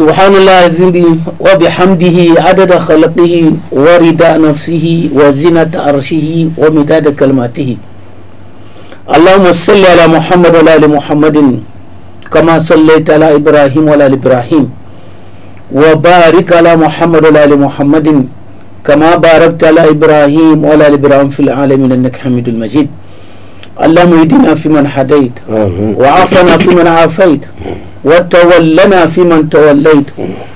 سبحان الله العظيم وبحمده عدد خلقه ورضا نفسه وزنة عرشه ومداد كلماته. اللهم صل على محمد وعلى ال محمد كما صليت على ابراهيم وعلى ال ابراهيم وبارك على محمد وعلى ال محمد كما باركت على ابراهيم وعلى ال ابراهيم في العالمين انك حميد مجيد. اللهم اهدنا فيمن هديت وعافنا فيمن عافيت وتولنا فيمن توليت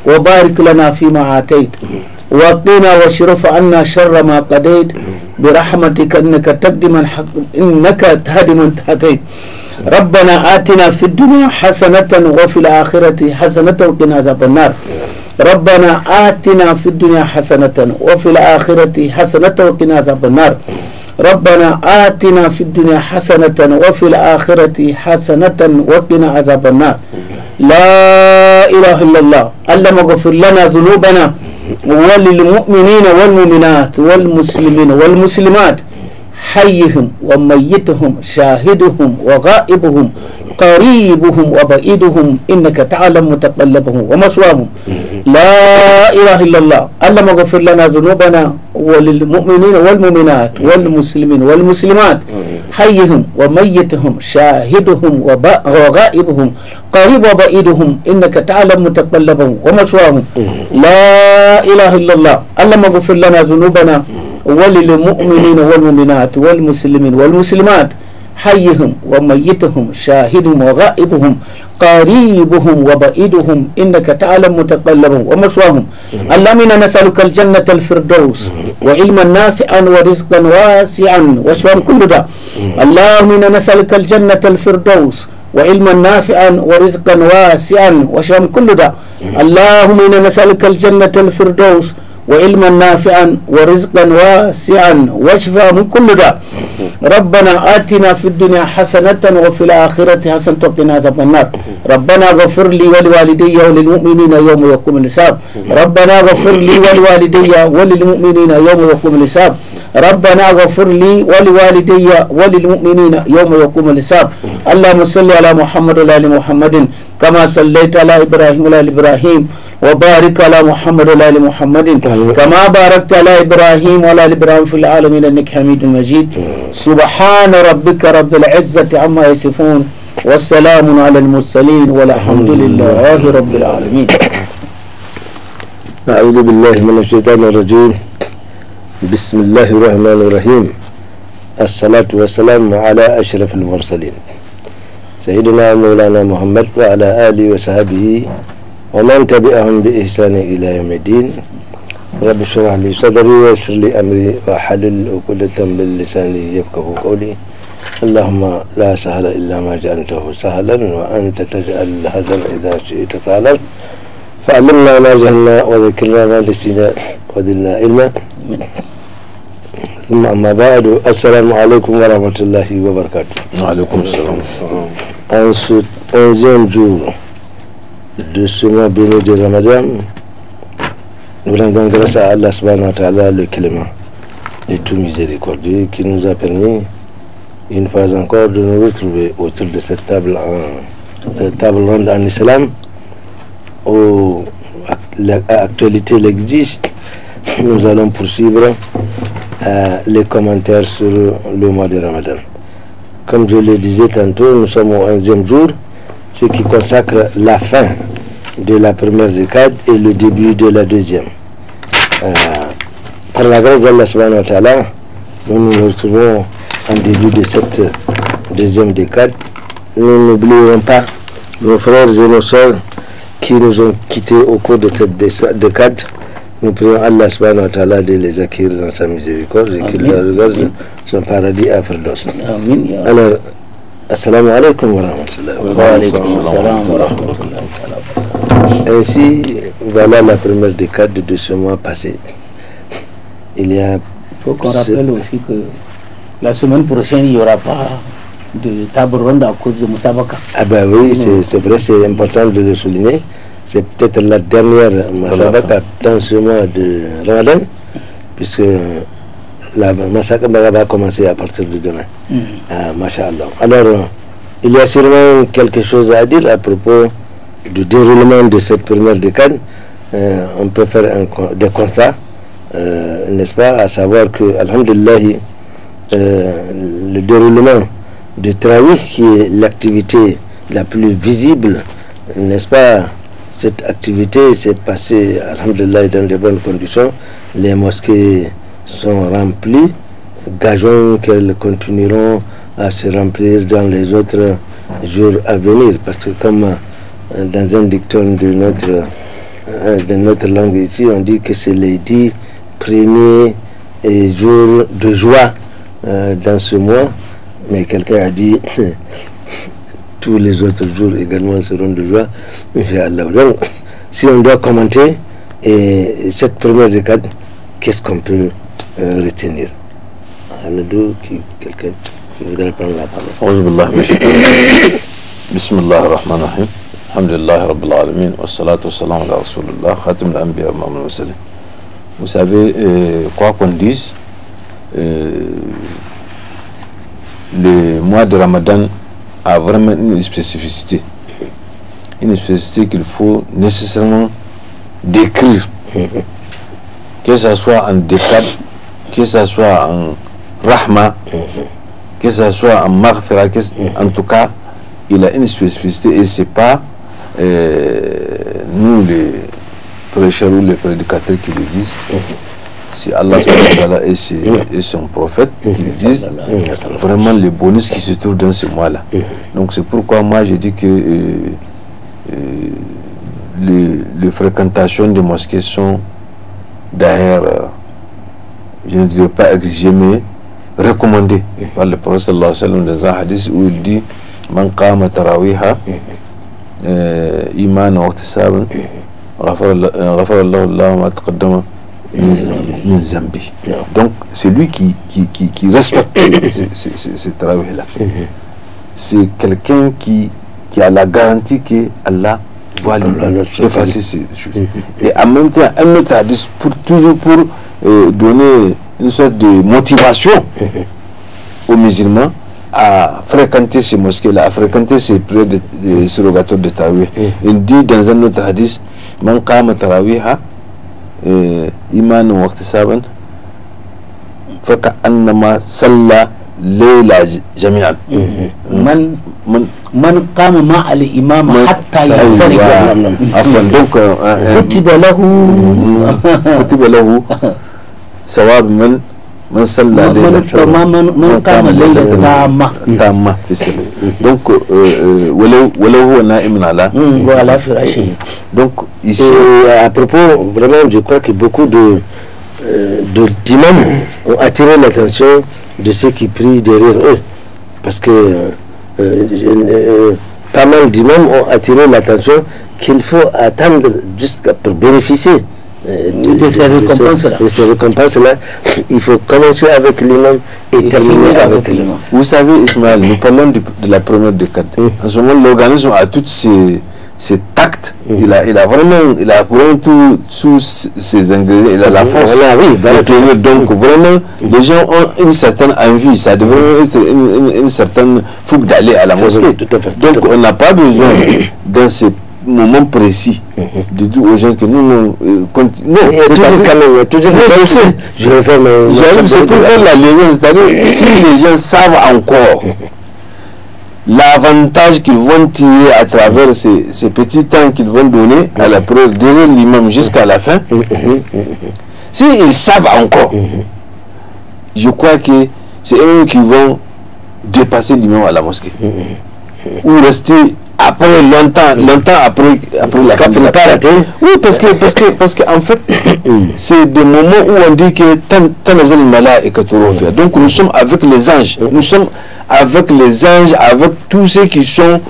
وبارك لنا فيما آتيت وقنا واصرف عنا شر ما قضيت برحمتك انك تقضي انك تهدي من تهديت. ربنا آتنا في الدنيا حسنة وفي الآخرة حسنة وقنا عذاب النار. ربنا آتنا في الدنيا حسنة وفي الآخرة حسنة وقنا عذاب النار. ربنا آتنا في الدنيا حسنة وفي الآخرة حسنة وقنا عذاب النار. لا إله إلا الله. اللهم اغفر لنا ذنوبنا وللمؤمنين والمؤمنات والمسلمين والمسلمات حيهم وميتهم شاهدهم وغائبهم قريبهم وبعيدهم إنك تعلم متقلبهم ومثواهم. لا إله إلا الله. اللهم اغفر لنا ذنوبنا وللمؤمنين والمؤمنات والمسلمين والمسلمات حيهم وميتهم شاهدهم وغائبهم قريب وبعيدهم إنك تعلم متقلبهم ومثواهم. لا إله إلا الله. اللهم اغفر لنا ذنوبنا وللمؤمنين والمؤمنات والمسلمين والمسلمات حيهم وميتهم شاهدهم وغائبهم قريبهم وبعيدهم إنك تعلم متقلبهم ومثواهم. اللهم إنا نسألك الجنة الفردوس وعلما نافعا ورزقا واسعا وشفاء كل داء. اللهم إنا نسألك الجنة الفردوس وعلما نافعا ورزقا واسعا وشفاء كل داء. اللهم إنا نسألك الجنة الفردوس وعلما نافعا ورزقا واسعا وشفاء من كل داء. ربنا آتنا في الدنيا حسنة وفي الآخرة حسنة وقنا عذاب النار. ربنا اغفر لي ولوالدي وللمؤمنين يوم يقوم الحساب. ربنا اغفر لي ولوالدي وللمؤمنين يوم يقوم الحساب. ربنا اغفر لي ولوالدي وللمؤمنين يوم يقوم الحساب. اللهم صل على محمد وعلى ال محمد كما صليت على ابراهيم وعلى ال ابراهيم وبارك على محمد وعلى ال محمد كما باركت على ابراهيم وعلى ال ابراهيم في العالمين انك حميد مجيد. سبحان ربك رب العزة عما يصفون والسلام على المرسلين والحمد لله رب العالمين. أعوذ بالله من الشيطان الرجيم. بسم الله الرحمن الرحيم. الصلاة والسلام على أشرف المرسلين سيدنا مولانا محمد وعلى آله وصحبه ومن تبعهم بإحسان إلى يوم الدين. رب اشرح لي صدري ويسر لي أمري واحلل عقدة من لساني يفقهوا قولي. اللهم لا سهل إلا ما جعلته سهلا وأنت تجعل الحزن إذا شئت سهلا. فعلمنا ما جهلنا وذكرنا ما نسينا وزدنا علما. amma ba'du, assalamu alaikum wa rahmatullahi wa barakatuh. Wa alaikum salam. En ce 11e jour de ce mois béni de Ramadan, nous rendons grâce à Allah subhanahu wa ta'ala, le clément et tout miséricordieux, qui nous a permis une fois encore de nous retrouver autour de cette table ronde en islam, où l'actualité l'exige. Nous allons poursuivre les commentaires sur le mois de Ramadan. Comme je le disais tantôt, nous sommes au 11e jour, ce qui consacre la fin de la première décade et le début de la deuxième. Par la grâce d'Allah subhanahu wa ta'ala, nous nous retrouvons en début de cette deuxième décade. Nous n'oublierons pas nos frères et nos sœurs qui nous ont quittés au cours de cette décade. Nous prions Allah subhanahu wa ta'ala de les acquérir dans sa miséricorde et qu'il leur regarde son paradis à Firdaus. Alors, assalamu alaikum wa rahmatullahi wa barakatuh. Ainsi, voilà la première décade de ce mois passé. Il faut qu'on rappelle aussi que la semaine prochaine, il n'y aura pas de table ronde à cause de Moussabaka. Ah ben oui, c'est vrai, c'est important de le souligner. C'est peut-être la dernière Moussabaka dans ce mois de Ramadan, puisque la Moussabaka va commencer à partir de demain. Masha'Allah. Alors, il y a sûrement quelque chose à dire à propos du déroulement de cette première décade. On peut faire des constats, n'est-ce pas, à savoir que, alhamdulillah, le déroulement du Tarawih, qui est l'activité la plus visible, n'est-ce pas, cette activité s'est passée, alhamdulillah, dans de bonnes conditions. Les mosquées sont remplies. Gageons qu'elles continueront à se remplir dans les autres jours à venir, parce que comme dans un dicton de notre langue ici, on dit que c'est les 10 premiers jours de joie dans ce mois, mais quelqu'un a dit tous les autres jours également seront de joie, Inch'Allah. Donc, si on doit commenter cette première décade, qu'est-ce qu'on peut retenir? Quelqu'un qui voudrait prendre la parole. Bismillah ar-Rahman ar-Rahim. Alhamdulillah Rabbil Alamin. Wassalatu wassalamu ala Rasulullah. Khatim al-Anbiya wa Imam al-Mursalin. Vous savez, quoi qu'on dise, le mois de Ramadan a vraiment une spécificité. Une spécificité qu'il faut nécessairement décrire. Que ce soit en décade, que ce soit en rahma, que ce soit en maghfira, en tout cas, il a une spécificité et c'est pas nous les prêcheurs ou les prédicateurs qui le disent. C'est Allah et son prophète qui le disent vraiment les bonus qui se trouvent dans ce mois-là. Donc c'est pourquoi moi je dis que les fréquentations des mosquées sont d'ailleurs, je ne dirais pas exigées, mais recommandées par le prophète sallallahu alayhi wa sallam dans un hadith où il dit Man qama tarawiha iman wa ihtisaban ghafara Allahu ma taqaddama min zambi. Donc c'est lui qui respecte ce tarawih-là. C'est quelqu'un qui a la garantie que Allah va lui effacer ces choses. Et en même temps, un autre hadith toujours pour donner une sorte de motivation aux musulmans à fréquenter ces mosquées-là, à fréquenter ces prières de surrogatoires de tarawih. Il dit dans un autre hadith Man qama tarawiha iman wa ihtisaban fa ka'annama salla layla jami'an. Man qama ma'a al-imam hatta yansarif. Donc kutiba lahu sawab man صلى ليلة من قام الليلة تامة في السنة. Donc ولو هو نائم على فراشه. Donc ici à propos, vraiment je crois que beaucoup d'imams ont attiré l'attention de ceux qui prient derrière eux, parce que pas mal d'imams ont attiré l'attention qu'il faut attendre jusqu'à pour bénéficier de ces récompenses-là. De ces récompenses-là, il faut commencer avec l'imam et terminer avec l'imam. Vous savez, Ismaël, nous parlons de la première décade. En ce moment, l'organisme a tous ses tacts. Il a vraiment tous ses ingrédients. Il a la force. Donc, vraiment, les gens ont une certaine envie. Ça devrait être une certaine fougue d'aller à la mosquée. Donc, on n'a pas besoin, dans ces moments précis, de dire aux gens que nous, je vais faire c'est pour faire la liaison. C'est-à-dire, si les gens savent encore l'avantage qu'ils vont tirer à travers ces petits temps qu'ils vont donner à la preuve derrière l'imam jusqu'à la fin, s'ils savent encore, je crois que c'est eux qui vont dépasser l'imam à la mosquée ou rester après longtemps après la fin de la prière. Oui, parce que en fait c'est des moments où on dit que donc nous sommes avec les anges, avec tous ceux qui sont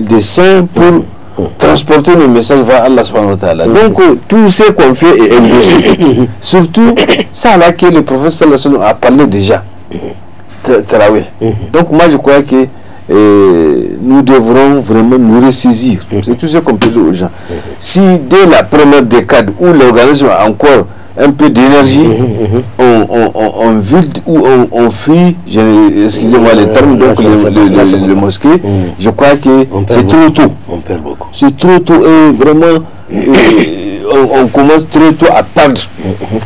des saints pour transporter le message vers Allah subhanahu wa ta'ala. Donc tout ce qu'on fait est exaucé. Surtout ça là que le prophète sallallahu alayhi wa sallam a parlé déjà. Tarawih. Donc moi je crois que nous devrons vraiment nous ressaisir. C'est tout ce qu'on peut dire aux gens. Si dès la première décade où l'organisme a encore un peu d'énergie, on vide ou on fuit, excusez-moi les termes, donc les mosquées, je crois que c'est trop tôt. On perd beaucoup. C'est trop tôt et vraiment on commence trop tôt à perdre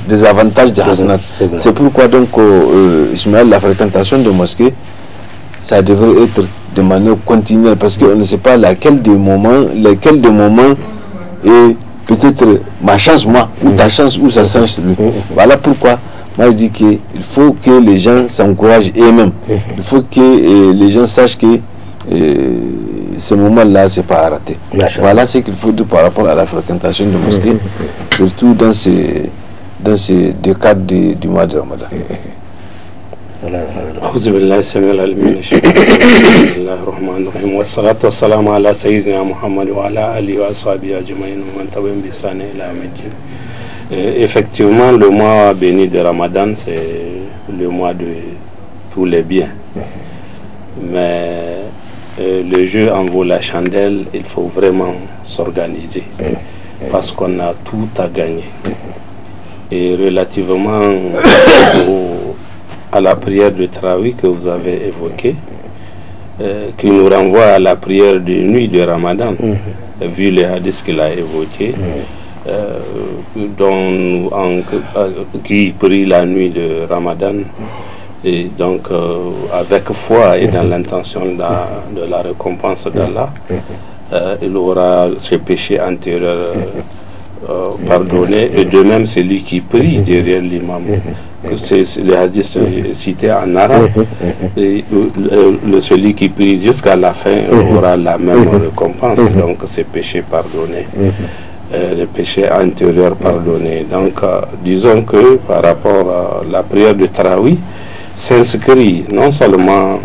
des avantages de Hasanat. C'est pourquoi donc Ismaël, la fréquentation de mosquées, ça devrait être de manière continuelle parce qu'on ne sait pas lesquels des moments et peut-être ma chance moi ou ta chance ou sa chance lui. Voilà pourquoi moi je dis qu'il faut que les gens s'encouragent eux-mêmes. Il faut que les gens sachent que ce moment-là c'est pas à rater. Voilà ce qu'il faut dire par rapport à la fréquentation de mosquées, surtout dans ces deux cadres du mois de Ramadan. أعوذ بالله السميع العليم من الشيطان الرجيم بسم الله الرحمن الرحيم والصلاة والسلام على سيدنا محمد وعلى آله وأصحابه أجمعين ومن تبعهم بإحسان إلى يوم الدين. Effectivement, le mois béni de Ramadan, c'est le mois de tous les biens. Mais le jeu en vaut la chandelle, il faut vraiment s'organiser parce qu'on a tout à gagner. Et relativement à la prière de Tarawih que vous avez évoquée, qui nous renvoie à la prière de nuit de Ramadan, vu les hadiths qu'il a évoqués, qui prie la nuit de Ramadan, et donc avec foi et dans l'intention de la récompense d'Allah, il aura ses péchés antérieurs pardonnés, et de même celui qui prie derrière l'imam. C'est le hadith cité en arabe, et celui qui prie jusqu'à la fin aura la même récompense, donc ses péchés pardonnés, les péchés antérieurs pardonnés. Donc disons que par rapport à la prière de Tarawih s'inscrit non seulement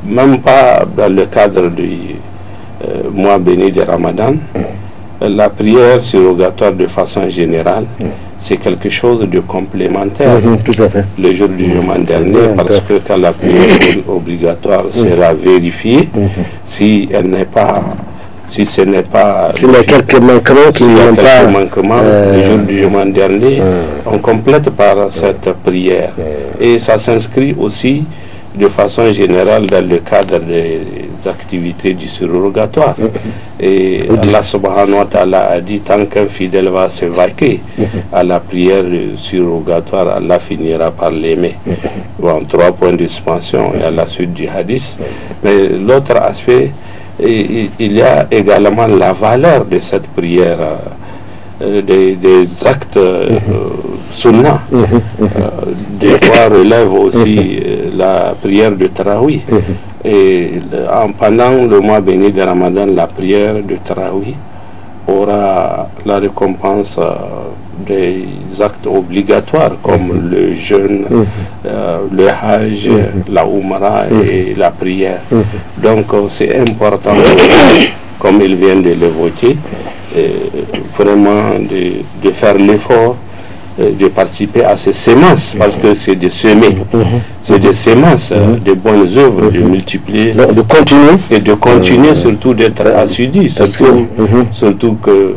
même pas dans le cadre du mois béni de Ramadan, la prière surrogatoire de façon générale, c'est quelque chose de complémentaire tout à fait. Le jour du jugement dernier, parce que quand la prière obligatoire sera vérifiée, si elle n'est pas, si ce n'est pas, s'il y a quelques manquements qui n'ont pas, le jour du jugement dernier, on complète par cette prière, et ça s'inscrit aussi de façon générale dans le cadre des activités du surrogatoire. Et Allah subhanahu wa ta'ala a dit, tant qu'un fidèle va se vaquer à la prière surrogatoire, Allah finira par l'aimer. Bon, 3 points de suspension et à la suite du hadith. Mais l'autre aspect, il y a également la valeur de cette prière, des actes sunnah. Des fois relève aussi la prière de Tarawih. Et pendant le mois béni de Ramadan, la prière de Tarawih aura la récompense des actes obligatoires comme le jeûne, le hajj, la umrah et la prière. Donc c'est important, comme il vient de l'évoquer, vraiment de faire l'effort de participer à ces semences, parce que c'est de semer, c'est des semences, de bonnes œuvres, de multiplier, de continuer, et de continuer, surtout d'être assidu, surtout que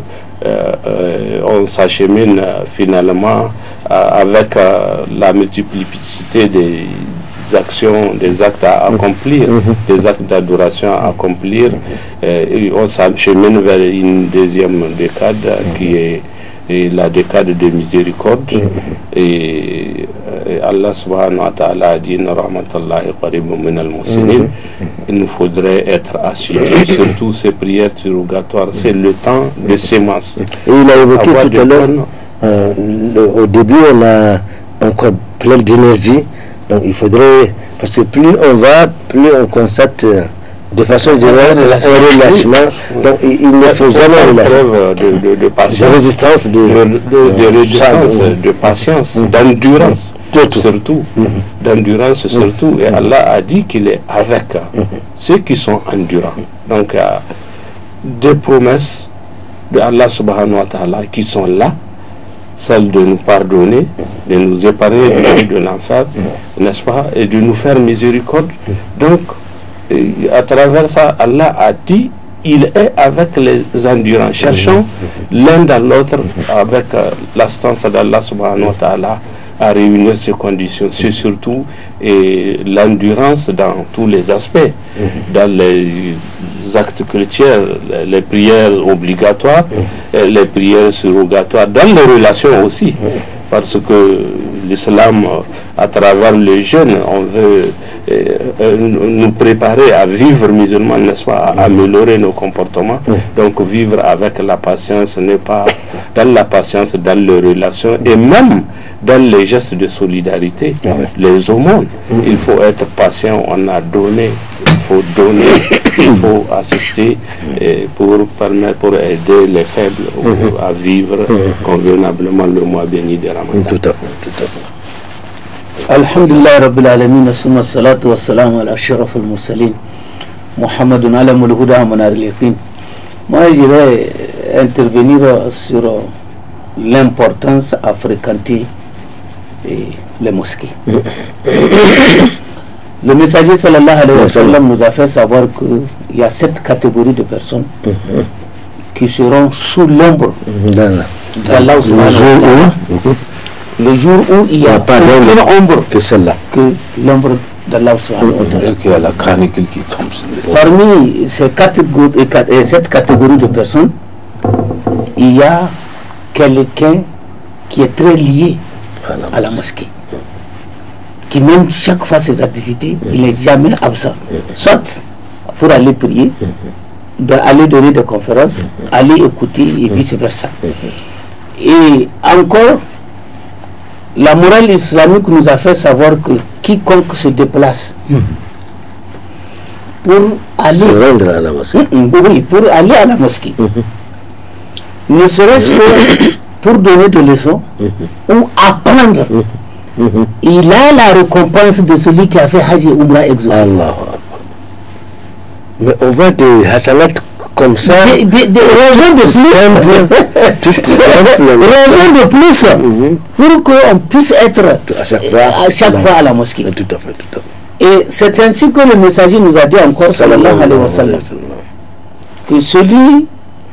on s'achemine finalement avec la multiplicité des actions, des actes à accomplir, des actes d'adoration à accomplir, et on s'achemine vers une deuxième décade qui est la décade de miséricorde, et Allah subhanahu wa ta'ala a dit il nous faudrait être assidus, surtout ces prières surrogatoires, c'est le temps de sémence. Et il a évoqué tout à l'heure, au début on a encore plein d'énergie, donc il faudrait, parce que plus on va, plus on constate de façon générale un relâchement, donc il ne faut jamais relâcher. De patience, de résistance, de patience, d'endurance, surtout, d'endurance surtout, et Allah a dit qu'il est avec ceux qui sont endurants. Donc des promesses de Allah subhanahu wa ta'ala qui sont là, celle de nous pardonner, de nous épargner de l'enfer, n'est-ce pas, et de nous faire miséricorde. Donc à travers ça, Allah a dit il est avec les endurants. Cherchons l'un dans l'autre avec l'assistance d'Allah subhanahu wa ta'ala à réunir ces conditions. C'est surtout l'endurance dans tous les aspects, dans les actes chrétiens, les prières obligatoires, les prières surrogatoires, dans les relations aussi, parce que l'islam, à travers le jeûne, on veut nous préparer à vivre musulman, n'est-ce pas, à améliorer nos comportements. Donc vivre avec la patience, n'est pas dans la patience, dans les relations et même dans les gestes de solidarité, les aumônes. Il faut être patient, on a donné, il faut donner, il faut assister pour permettre, pour aider les faibles à vivre convenablement le mois béni de Ramadan. Tout à fait, tout à fait. Alhamdulillah Rabbil Alamin, summa salatu wa salam ala ashraf al-mursalin, Muhammadun alamul huda manar al-yaqin. Moi, je vais intervenir sur l'importance à fréquenter les mosquées. Le messager sallallahu alayhi wa sallam nous a fait savoir qu'il y a 7 catégories de personnes qui seront sous l'ombre d'Allah subhanahu wa ta'ala. Le jour où il n'y a pas aucune ombre que celle-là, que l'ombre d'Allah subhanahu wa ta'ala. Et qu'il y a la canicule qui tombe sur les... Parmi cette catégorie de personnes, il y a quelqu'un qui est très lié à la mosquée, qui même chaque fois ses activités, il n'est jamais absent, soit pour aller prier, aller donner des conférences, aller écouter et vice versa. Et encore, la morale islamique nous a fait savoir que quiconque se déplace pour aller à la mosquée, pour aller à la mosquée, ne serait-ce que pour donner des leçons ou apprendre, il a la récompense de celui qui a fait Hajj et Umrah exaucé. Mais on voit des hasanat comme ça, des raisons de plus, pour qu'on puisse être à chaque fois à la mosquée. Tout à fait, tout à fait. Et c'est ainsi que le messager nous a dit encore, sallallahu alayhi wa sallam, que celui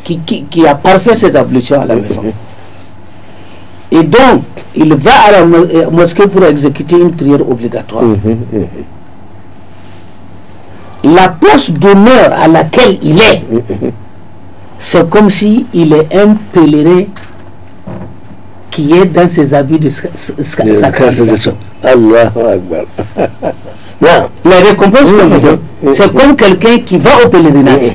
qui a parfait ses ablutions à la maison, et donc il va à la mosquée pour exécuter une prière obligatoire, la place d'honneur à laquelle il est, c'est comme si il est un pèlerin qui est dans ses habits de sacralisation. Allahu Akbar. La récompense qu'on lui donne, c'est comme quelqu'un qui va au pèlerinage.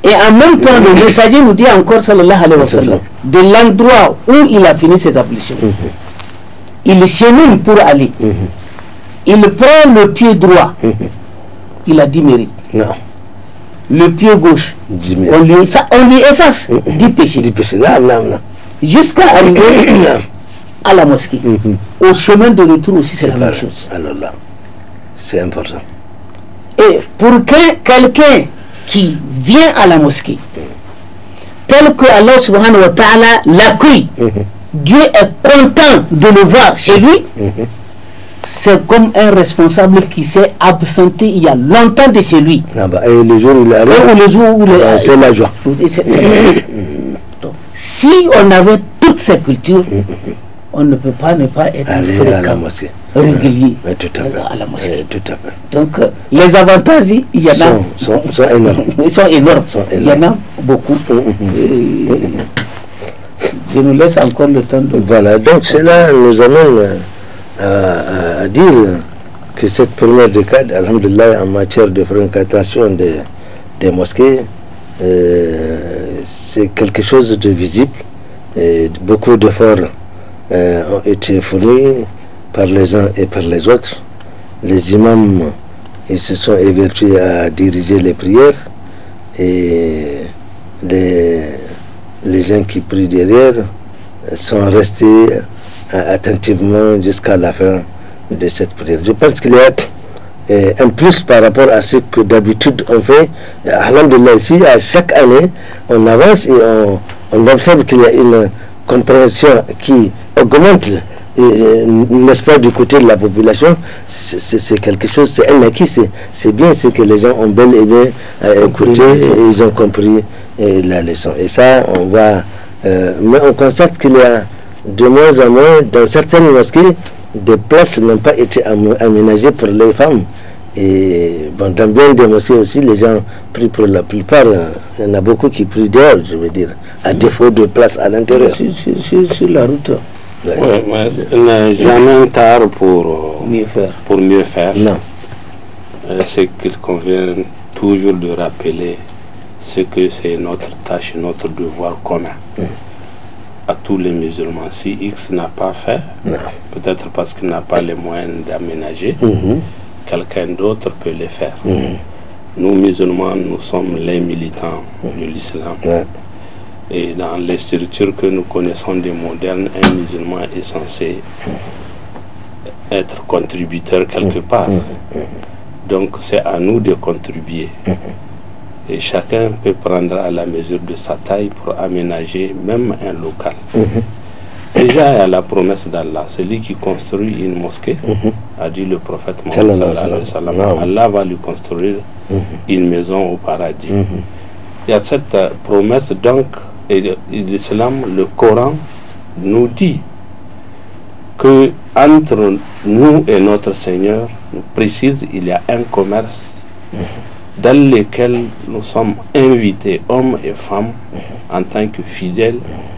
Et en même temps, le messager nous dit encore, sallallahu alayhi wa sallam, de l'endroit où il a fini ses ablutions, il chemine pour aller, il prend le pied droit, il a 10 mérites. Le pied gauche, on lui efface 10 péchés. Jusqu'à arriver à la mosquée. Au chemin de retour aussi, c'est la même chose. Alors là, c'est important. Et pour quelqu'un qui vient à la mosquée, tel que Allah subhanahu wa ta'ala l'accueille, Dieu est content de le voir chez lui, c'est comme un responsable qui s'est absenté il y a longtemps de chez lui. Et le jour où il arrive, c'est la joie. Donc, si on avait toutes ces cultures, on ne peut pas ne pas être régulier à la mosquée. Donc, les avantages, il y en a. Sont énormes. Ils sont énormes. Il y en a beaucoup. Je nous laisse encore le temps de... Voilà, donc cela nous amène à dire que cette première décade, alhamdoulilah, en matière de fréquentation des mosquées, c'est quelque chose de visible. Et beaucoup d'efforts ont été fournis par les uns et par les autres. Les imams, ils se sont évertués à diriger les prières, et les gens qui prient derrière sont restés attentivement jusqu'à la fin de cette prière. Je pense qu'il y a un plus par rapport à ce que d'habitude on fait. Alhamdulillah, ici, à chaque année, on avance et on observe qu'il y a une compréhension qui augmente, n'est-ce pas, du côté de la population. C'est quelque chose, c'est un acquis, c'est bien ce que les gens ont bel et bien écouté, et ils ont compris la leçon. Et ça, on va... mais on constate qu'il y a de moins en moins, dans certaines mosquées, des places n'ont pas été aménagées pour les femmes. Et bon, dans bien des mosquées aussi, les gens prient pour la plupart. Il y en a beaucoup qui prient dehors, je veux dire, à défaut de place à l'intérieur. Sur la route. Ouais. Ouais, il n'est jamais tard pour mieux faire. Non. C'est qu'il convient toujours de rappeler ce que c'est notre tâche, notre devoir commun. À tous les musulmans. Si X n'a pas fait, peut-être parce qu'il n'a pas les moyens d'aménager, quelqu'un d'autre peut les faire. Nous musulmans, nous sommes les militants de l'islam. Et dans les structures que nous connaissons des modernes, un musulman est censé être contributeur quelque part. Donc c'est à nous de contribuer. Et chacun peut prendre à la mesure de sa taille pour aménager même un local. Déjà, il y a la promesse d'Allah. Celui qui construit une mosquée, a dit le prophète Mohammed sallallahu alayhi wa sallam, Allah va lui construire une maison au paradis. Il y a cette promesse, donc, et l'islam, le Coran nous dit que entre nous et notre Seigneur, nous précise, il y a un commerce dans lequel nous sommes invités, hommes et femmes, en tant que fidèles,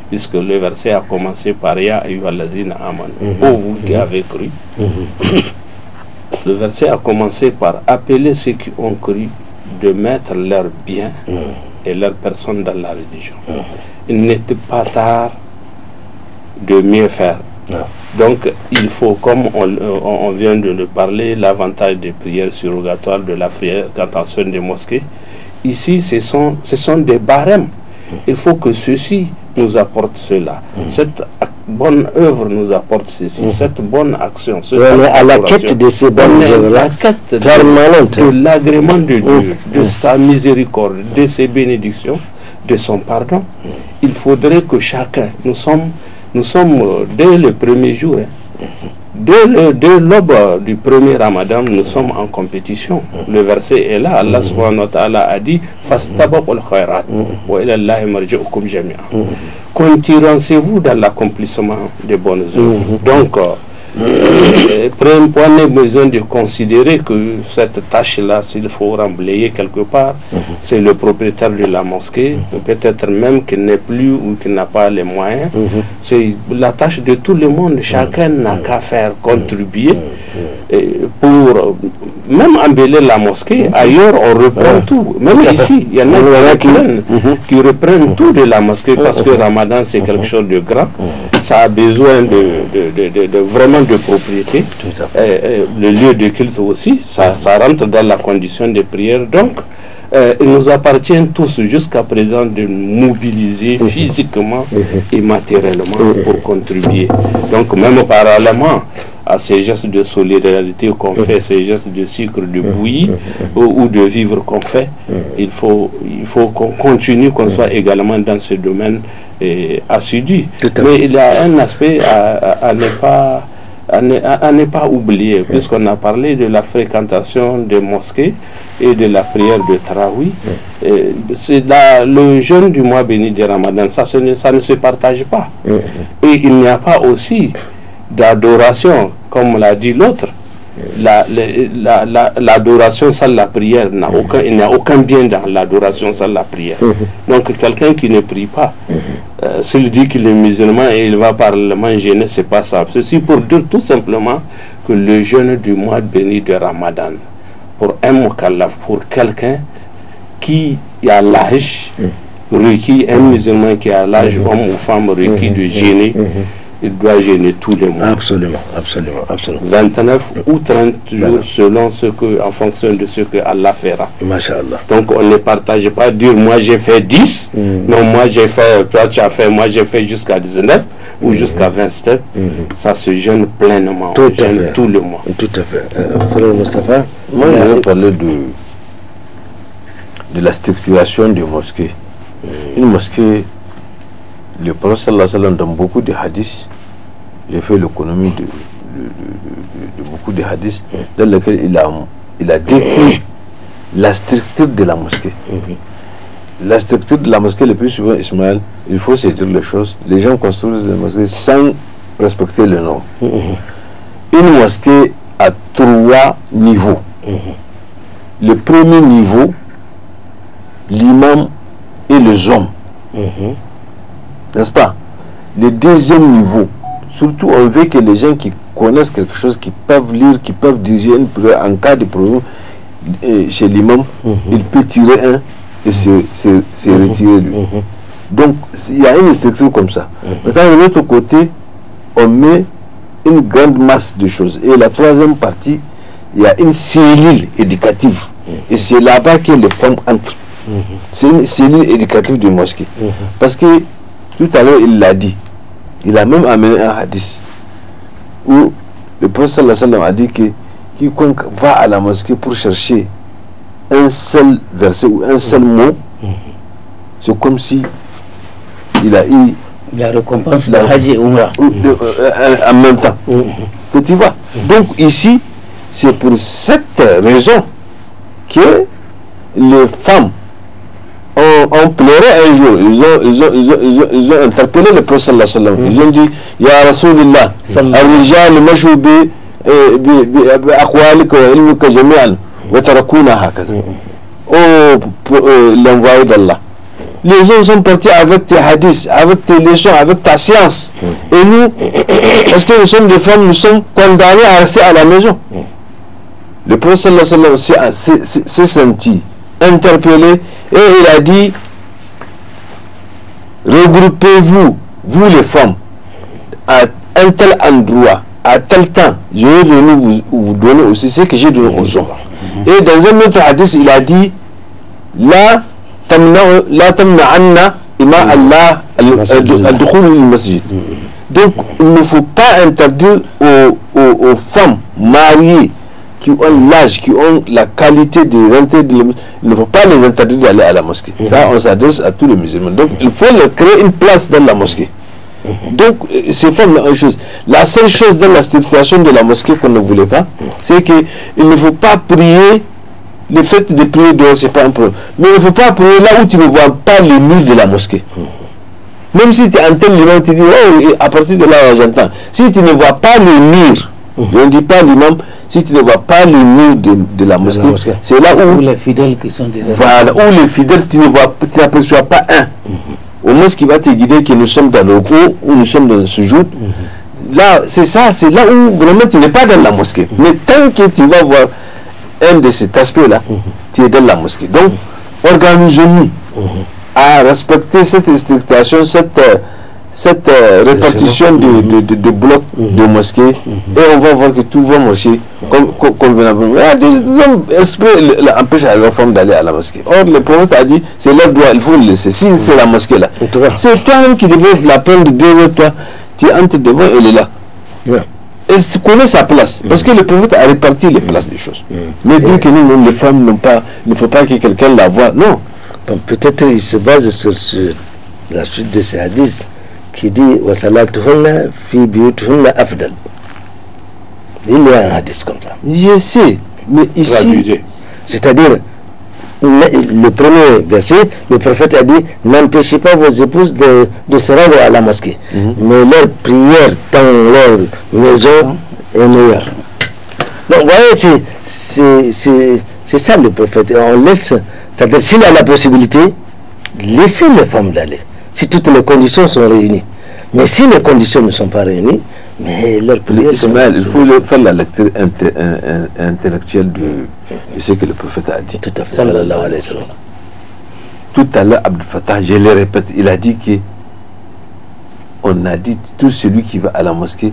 puisque le verset a commencé par Ya ayyuhallazina amanu, ô vous qui avez cru. Le verset a commencé par appeler ceux qui ont cru de mettre leurs biens et leurs personnes dans la religion. Il n'était pas tard de mieux faire. Donc il faut, comme on vient de le parler, l'avantage des prières surrogatoires, de la fréquentation des mosquées. Ici, ce sont des barèmes. Il faut que ceci nous apporte cela. Cette bonne œuvre nous apporte ceci. Cette bonne action. On est à la quête de ces bonnes œuvres permanentes, de l'agrément de Dieu, de sa miséricorde, de ses bénédictions, de son pardon. Il faudrait que chacun, nous sommes dès le premier jour, dès l'aube du premier Ramadan, nous sommes en compétition. Le verset est là. Allah subhanahu wa ta'ala a dit fastabaqul khairat wa ila Allahi marji'ukum jami'an. Concurrencez-vous dans l'accomplissement des bonnes œuvres. Donc, prenez besoin de considérer que cette tâche-là, s'il faut remblayer quelque part, c'est le propriétaire de la mosquée, peut-être même qu'il n'est plus ou qu'il n'a pas les moyens. C'est la tâche de tout le monde. Chacun n'a qu'à faire contribuer pour même embellir la mosquée. Ailleurs, on reprend tout. Même ici, il y en a qui reprennent tout de la mosquée parce que Ramadan, c'est quelque chose de grand. Ça a besoin de vraiment de propriété. Le lieu de culte aussi, ça rentre dans la condition de prière. Donc, il nous appartient tous jusqu'à présent de nous mobiliser physiquement et matériellement pour contribuer. Donc, même parallèlement à ces gestes de solidarité qu'on fait, ces gestes de sucre, de bouillie ou de vivre qu'on fait. Il faut qu'on continue, qu'on soit également dans ce domaine assidu. Mais il y a un aspect à ne pas oublier, puisqu'on a parlé de la fréquentation des mosquées et de la prière de Tarawih. C'est le jeûne du mois béni de Ramadan, ça ne se partage pas. Et il n'y a pas aussi d'adoration, comme l'a dit l'autre. L'adoration sans la prière, il n'y a aucun bien dans l'adoration sans la prière. Donc quelqu'un qui ne prie pas, s'il dit qu'il est musulman et il va parlement jeûner, c'est pas ça. Ceci pour dire tout simplement que le jeûne du mois béni de Ramadan, pour un mukallaf, pour quelqu'un qui a l'âge requis, un musulman qui a l'âge, homme ou femme requis de jeûner, il doit jeûner tous les mois. Absolument. 29 ou 30 jours selon en fonction de ce que Allah fera. Masha'Allah. Donc on ne partage pas, dire moi j'ai fait 10, non moi j'ai fait, toi tu as fait, moi j'ai fait jusqu'à 19 ou jusqu'à 27. Ça se jeûne pleinement, on jeûne tout le mois. Tout à fait. Frère Moustapha, moi je vais parler de la structuration des mosquées. Une mosquée, le prophète sallallahu alayhi wa sallam, dans beaucoup de hadiths, j'ai fait l'économie de beaucoup de hadiths dans lesquels il a décrit la structure de la mosquée. La structure de la mosquée, le plus souvent, Ismaël, il faut se dire les choses. Les gens construisent des mosquées sans respecter le nom. Une mosquée a 3 niveaux. Le premier niveau, l'imam et les hommes. N'est-ce pas? Le deuxième niveau, surtout on veut que les gens qui connaissent quelque chose, qui peuvent lire, qui peuvent diriger une prière en cas de problème chez l'imam, il peut tirer un et se retirer lui. Donc il y a une structure comme ça. Maintenant de l'autre côté, on met une grande masse de choses. Et la troisième partie, il y a une cellule éducative. Et c'est là-bas que les femmes entrent. C'est une cellule éducative de mosquée. Parce que tout à l'heure il l'a dit, il a même amené un hadith où le prophète sallallahu alayhi wa sallam a dit que quiconque va à la mosquée pour chercher un seul verset ou un seul mot, c'est comme si il a eu la récompense de Hajj et Umrah en même temps. Tu vois. Donc ici, c'est pour cette raison que les femmes ont pleuré un jour. Ils ont interpellé le prophète sallallahu alayhi wa sallam. Ils ont dit Ya Rasulullah, Ar-Rijal mashu bi aqwalika wa ilmika jami'an wa tarakuna hakaza. Oh l'envoyé d'Allah, les gens sont partis avec tes hadiths, avec tes leçons, avec ta science. Et nous, parce que nous sommes des femmes, nous sommes condamnés à rester à la maison. Le prophète sallallahu alayhi wa sallam s'est senti interpellé et il a dit regroupez-vous, vous les femmes, à un tel endroit, à tel temps, je vais venir vous donner aussi ce que j'ai donné aux hommes. Et dans un autre hadith, il a dit la tamna'anna ima Allah al-dukhul al-masjid. Donc il ne faut pas interdire aux femmes mariées qui ont l'âge, qui ont la qualité de rentrer, il ne faut pas les interdire d'aller à la mosquée. Ça, on s'adresse à tous les musulmans. Donc, il faut leur créer une place dans la mosquée. Donc, c'est fait une chose. La seule chose dans la structuration de la mosquée qu'on ne voulait pas, c'est qu'il ne faut pas prier. Le fait de prier dehors, c'est pas un problème. Mais il ne faut pas prier là où tu ne vois pas les murs de la mosquée. Même si tu entends l'imam, tu dis, oh, à partir de là, j'entends. Si tu ne vois pas les murs, je ne dis pas l'imam, si tu ne vois pas les murs de la mosquée, c'est là où les fidèles qui sont des voilà, où les fidèles, tu n'aperçois pas un. Au moins, ce qui va te guider que nous sommes dans le repos, où nous sommes dans ce jour. Là, c'est ça, c'est là où vraiment tu n'es pas dans la mosquée. Mais tant que tu vas voir un de cet aspect-là, tu es dans la mosquée. Donc, organisons-nous à respecter cette structuration, cette répartition de blocs de mosquées, et on va voir que tout va marcher convenablement. Des hommes empêchent à leur femme d'aller à la mosquée. Or, le prophète a dit, c'est leur droit, il faut le laisser. Si c'est la mosquée là, c'est toi-même qui devrais la prendre derrière toi. Tu entres devant, elle est là. elle connaît sa place. Parce que le prophète a réparti les places des choses. Mais dire que nous, les femmes, n'ont pas, il ne faut pas que quelqu'un la voie. Non. Bon, peut-être il se base sur la suite de ces hadiths qui dit wa salatuhunna fi buyutihinna afdal. Il y a un hadith comme ça. Je sais, mais ici, c'est-à-dire le premier verset, le prophète a dit n'empêchez pas vos épouses de se rendre à la mosquée, mais leur prière dans leur maison est meilleure. Donc vous voyez, c'est ça le prophète. On laisse, c'est-à-dire s'il a la possibilité, laissez les femmes d'aller, si toutes les conditions sont réunies. Mais si les conditions ne sont pas réunies, mais leur prière... Ismaël, il faut faire la lecture intellectuelle de ce que le prophète a dit. Tout à fait. Sallallahu alayhi wa sallam. Tout à l'heure, Abdel Fattah, je le répète, il a dit que on a dit tout celui qui va à la mosquée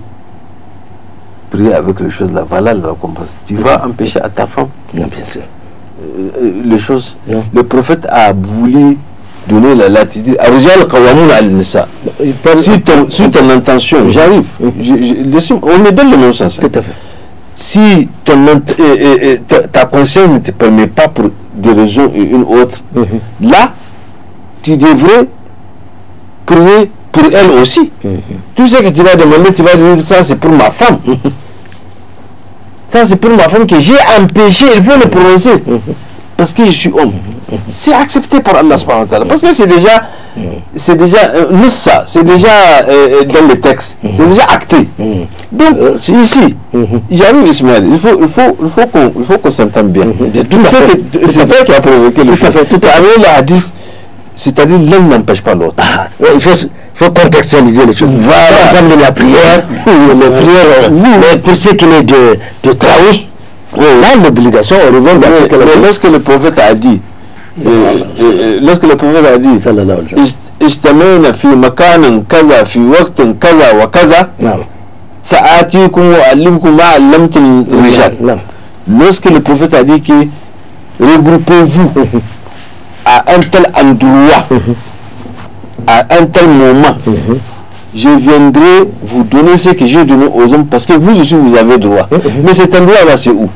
prier avec les choses là, voilà la récompense. Tu vas empêcher à ta femme Non, bien sûr. Les choses. Non. Le prophète a voulu donner la latitude. Si ton intention, j'arrive, on me donne le même sens. Tout à fait. Si ta conscience ne te permet pas pour des raisons et une autre, là, tu devrais prier pour elle aussi. Tout ce que tu vas demander, tu vas dire ça c'est pour ma femme. Ça c'est pour ma femme que j'ai empêché, il faut le prononcer. Parce que je suis homme. C'est accepté par Allah subhanahu wa ta'ala. Parce que c'est déjà c'est déjà dans le texte. C'est déjà acté. Donc, ici, j'arrive Ismaël, il faut qu'on s'entende bien. C'est toi qui as provoqué le fait. Tout à l'heure, la hadith, c'est-à-dire l'un n'empêche pas l'autre. Il faut contextualiser les choses. Voilà. Comme la prière, mais pour ce qui est de travail, là, l'obligation, on revient mais lorsque le prophète a dit, ijtama'na fi makanin kaza fi waqtin kaza wa kaza sa'atikum wa allimkum ma allamtum rijal. Lorsque le prophète a dit que regroupez-vous à un tel endroit, à un tel moment, je viendrai vous donner ce que j'ai donné aux hommes, parce que vous aussi vous avez droit. Mais cet endroit là c'est où?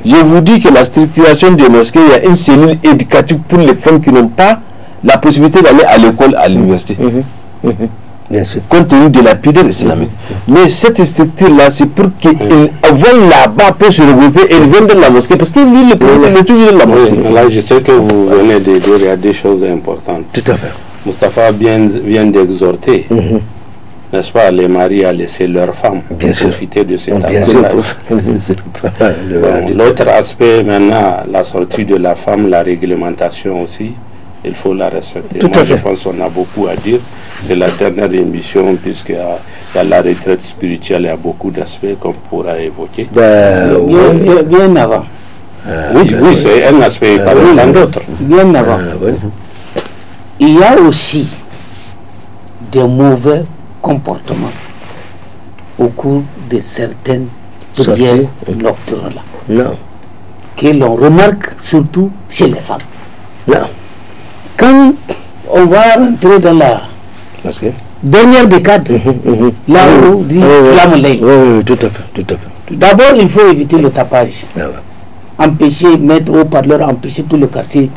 Je vous dis que la structuration des mosquées, il y a une cellule éducative pour les femmes qui n'ont pas la possibilité d'aller à l'école, à l'université. Bien sûr. Compte tenu de la pudeur islamique. Mais cette structure-là, c'est pour qu'ils vont là-bas pour se regrouper et ils viennent de la mosquée. Parce que lui, le prophète est toujours de la mosquée. Là, je sais que vous venez de dire il y a des choses importantes. Tout à fait. Mustapha vient d'exhorter. N'est-ce pas, les maris à laisser leurs femmes profiter de cet avantage. L'autre aspect maintenant, la sortie de la femme, la réglementation aussi, il faut la respecter. Moi, je pense qu'on a beaucoup à dire. C'est la dernière émission, puisqu'il y a la retraite spirituelle, il y a beaucoup d'aspects qu'on pourra évoquer. Bien avant. Oui, c'est un aspect parmi tant d'autres. Bien avant. Il y a aussi des mauvais comportement au cours de certaines prières nocturnes que l'on remarque surtout chez les femmes. Quand on va rentrer dans la dernière décade, là où on dit tout à fait. D'abord, il faut éviter le tapage. Empêcher, mettre haut-parleur, empêcher tout le quartier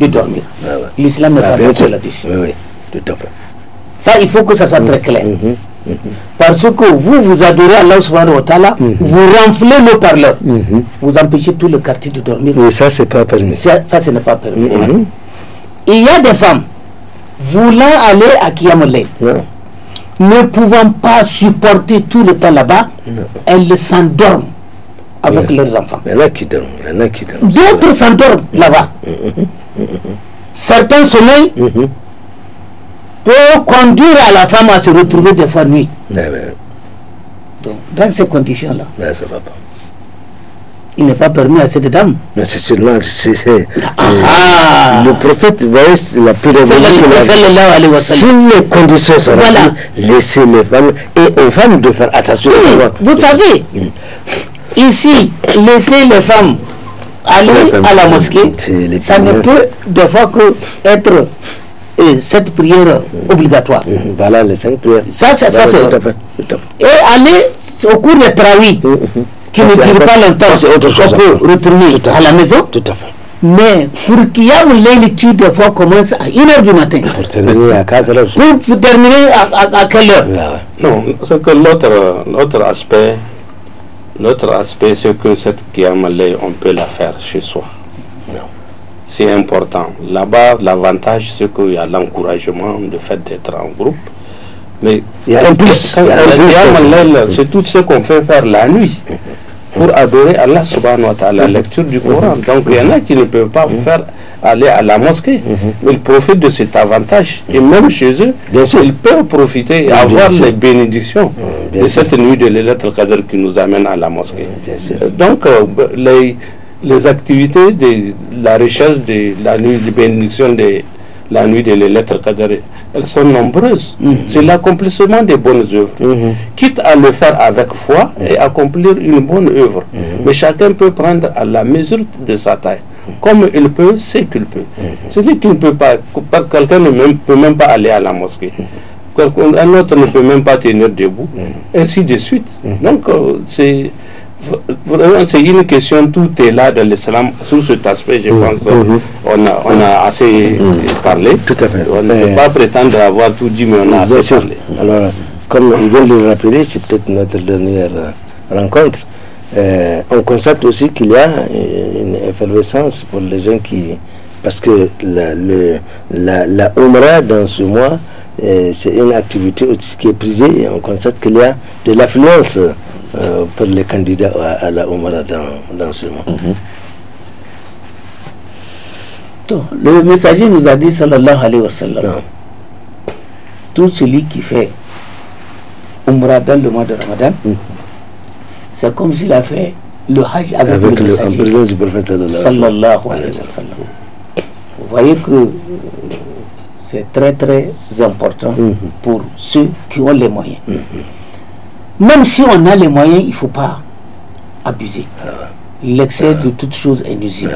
de dormir. L'islam n'est pas d'accord là-dessus. Oui, tout à fait. Ça, il faut que ça soit très clair. Parce que vous adorez Allah subhanahu wa ta'ala, vous renflez le parleur, vous empêchez tout le quartier de dormir. Et ça, c'est pas permis. Ça, ce n'est pas permis. Il y a des femmes voulant aller à Qiyamul Layl, ne pouvant pas supporter tout le temps là-bas, elles s'endorment avec leurs enfants. Il y en a qui dorment. D'autres s'endorment là-bas. Certains sommeils peut conduire à la femme à se retrouver des fois nuit. Donc, dans ces conditions-là, ça va pas. Il n'est pas permis à cette dame. Mais c'est seulement le prophète, la pédagogie. Si les conditions sont remplies, laissez les femmes et aux femmes de faire attention. Vous savez, ici, laisser les femmes aller à la mosquée, ça ne peut des fois que être cette prière obligatoire. Voilà les 5 prières. Ça c'est. Et aller au cours des travaux qui ne durent pas longtemps, on peut retourner à la maison. Tout à fait. Mais pour qu'il y ait un qui des fois commence à 1h du matin. Pour terminer à 4h. Pour terminer à quelle heure? Non, c'est que l'autre aspect, c'est que cette Qiyam al-Layl, on peut la faire chez soi. C'est important. Là-bas, l'avantage, c'est qu'il y a l'encouragement de fait d'être en groupe. Mais il y a un plus. C'est tout ce qu'on fait faire la nuit pour adorer Allah subhanahu wa ta'ala, la lecture du Coran. Donc il y en a qui ne peuvent pas faire aller à la mosquée. Ils profitent de cet avantage. Et même chez eux, ils peuvent profiter et avoir les bénédictions de cette nuit de Laylatul Qadr qui nous amène à la mosquée. Donc les activités de la recherche de la nuit, les bénédictions de la nuit de Laylatul Qadr, elles sont nombreuses. C'est l'accomplissement des bonnes œuvres. Quitte à le faire avec foi et accomplir une bonne œuvre. Mais chacun peut prendre à la mesure de sa taille. Comme il peut, c'est qu'il peut. Celui qui ne peut pas, quelqu'un ne peut même pas aller à la mosquée. Un autre ne peut même pas tenir debout. Ainsi de suite. Donc c'est une question, tout est là dans l'islam. Sur cet aspect, je pense on a assez parlé. Tout à fait. On ne peut pas prétendre avoir tout dit, mais on a assez parlé. Alors, comme il vient de le rappeler, c'est peut-être notre dernière rencontre. On constate aussi qu'il y a une effervescence pour les gens qui... Parce que la Umrah dans ce mois, c'est une activité aussi qui est prisée. Et on constate qu'il y a de l'affluence pour les candidats à la Umrah dans ce mois. Le messager nous a dit, sallallahu alayhi wa sallam, tout celui qui fait Umrah dans le mois de Ramadan, c'est comme s'il a fait le Hajj avec le messager, en présence du prophète sallallahu alayhi wa sallam. Vous voyez que c'est très très important pour ceux qui ont les moyens. Même si on a les moyens, il ne faut pas abuser. L'excès de toute chose est nuisible.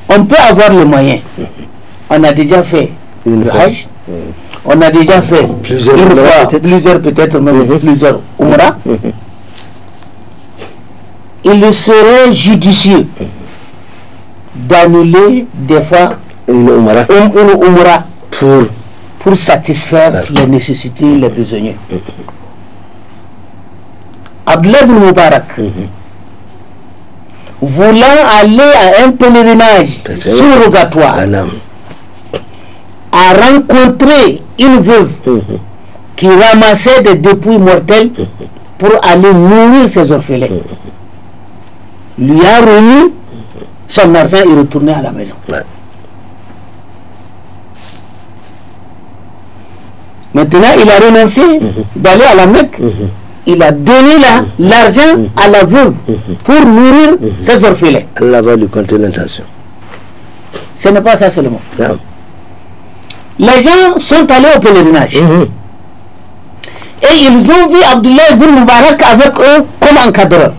On peut avoir les moyens. On a déjà fait le Hajj. On a déjà fait plusieurs peut-être même plusieurs Umrah. Il serait judicieux d'annuler des fois une Umrah pour satisfaire les nécessités, les besoins. Abdullah ibn Mubarak, voulant aller à un pèlerinage surrogatoire, a rencontré une veuve qui ramassait des dépouilles mortelles pour aller nourrir ses orphelins. Lui a remis son argent et retourné à la maison. Maintenant, il a renoncé d'aller à la Mecque. Il a donné l'argent à la veuve pour nourrir ses orphelins. Allah va lui compter l'intention. Ce n'est pas ça seulement. Les gens sont allés au pèlerinage. Et ils ont vu Abdullah ibn Mubarak avec eux comme encadreur.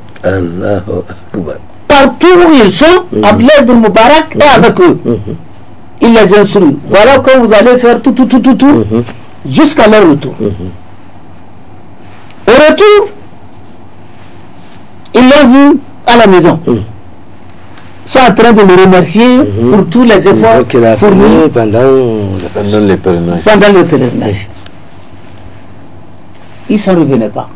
Partout où ils sont, Abdullah ibn Mubarak est avec eux. Il les instruit. Voilà comme vous allez faire tout, jusqu'à leur retour. Au retour, ils l'ont vu à la maison. Ils sont en train de le remercier pour tous les efforts qu'il a fournis pendant le pèlerinage. Il ne s'en revenait pas.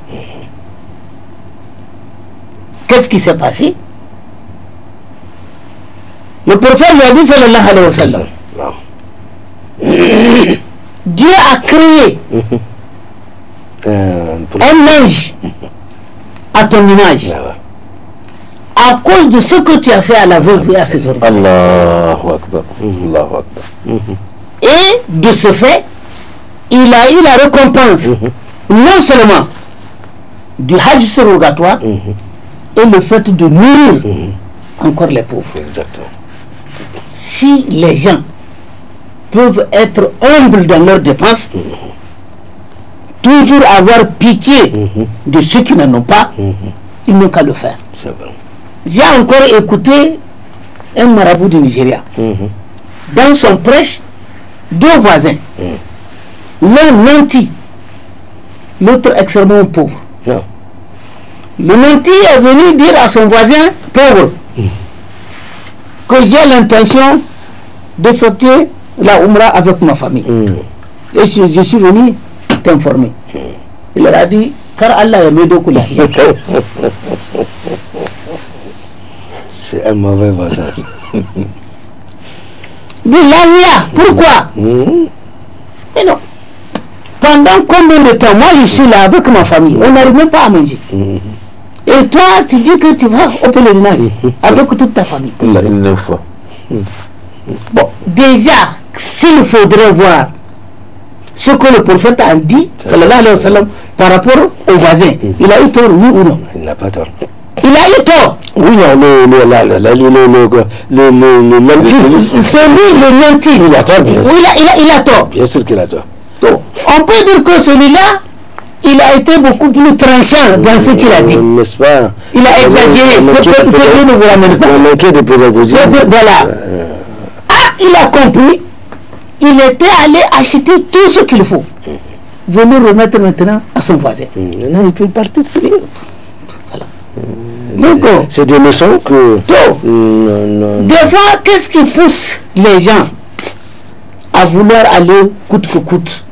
Qu'est-ce qui s'est passé? Le prophète lui a dit, sallallahu alayhi wa sallam, Dieu a créé un ange à ton image à cause de ce que tu as fait à la veuve et à ses orphelins. Allahu Akbar. Allahu Akbar. Et de ce fait, il a eu la récompense non seulement du Hajj surrogatoire et le fait de nourrir encore les pauvres. Exactement. Si les gens peuvent être humbles dans leurs dépenses, toujours avoir pitié de ceux qui n'en ont pas, ils n'ont qu'à le faire. J'ai encore écouté un marabout du Nigeria. Dans son prêche, deux voisins, l'un nanti, l'autre extrêmement pauvre. Non. Le nanti est venu dire à son voisin pauvre que j'ai l'intention d'effectuer la Umrah avec ma famille. Et je suis venu t'informer. Il leur a dit, car Allah a mis beaucoup la hiya. C'est un mauvais voisin. Dit la hiya, pourquoi? Mais non. Pendant combien de temps? Moi je suis là avec ma famille, on n'arrive même pas à manger. Et toi tu dis que tu vas au pèlerinage avec toute ta famille. Une 9 fois. Bon, déjà, s'il faudrait voir ce que le prophète a dit, sallallahu alayhi wa sallam, par rapport au voisin, il a eu tort, oui ou non? Il n'a pas tort. Il a eu tort. Oui, C'est lui le nanti. Il a tort, bien sûr. Il a tort. Bien sûr qu'il a tort. Donc, on peut dire que celui-là, il a été beaucoup plus tranchant dans ce qu'il a dit. N'est-ce pas? Il a exagéré. Peut-être ne vous ramène pas. On manquait de pédagogie. Voilà. Ah, il a compris. Il était allé acheter tout ce qu'il faut. Venir remettre maintenant à son voisin. Maintenant, il peut partir. Voilà. Donc, c'est des leçons que... Des fois, qu'est-ce qui pousse les gens à vouloir aller coûte que coûte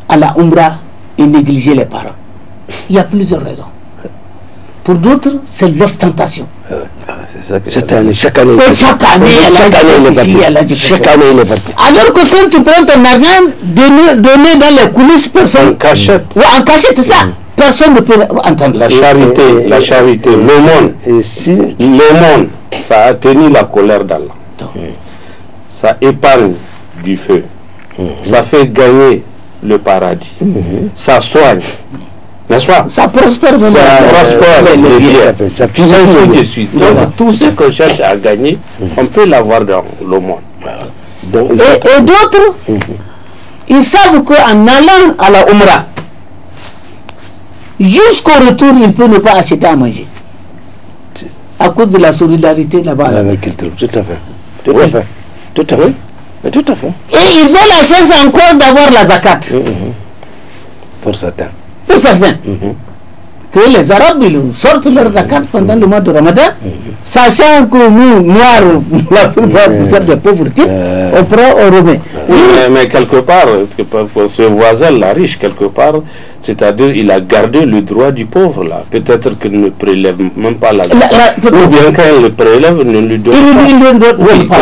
à la Umrah et négliger les parents? Il y a plusieurs raisons. Pour d'autres, c'est l'ostentation. C'est ça que chaque année, chaque année, il est parti. Alors que quand tu prends ton argent donné dans les coulisses, personne... En cachette. Oui, en cachette, ça. Personne ne peut entendre. La charité, l'aumône. L'aumône, ça atténue la colère d'Allah. Ça épargne du feu. Ça fait gagner le paradis. Ça soigne. N'est-ce pas? Ça prospère. Ça prospère les biens. Ça ainsi de suite. Donc tout ce qu'on cherche à gagner, on peut l'avoir dans l'aumône. Et d'autres, ils savent qu'en allant à la Umrah, jusqu'au retour, il peut ne pas acheter à manger. À cause de la solidarité là-bas. Tout à fait. Tout à fait. Et ils ont la chance encore d'avoir la zakat. Pour certains. Que les Arabes ils sortent leur zakat pendant le mois de Ramadan, sachant que nous, Noirs, la plupart des pauvres types, on prend, on remet. Mais quelque part, ce voisin là, riche quelque part, c'est-à-dire il a gardé le droit du pauvre là. Peut-être qu'il ne prélève même pas la zakat. Ou bien quand il le prélève, il ne lui donne pas.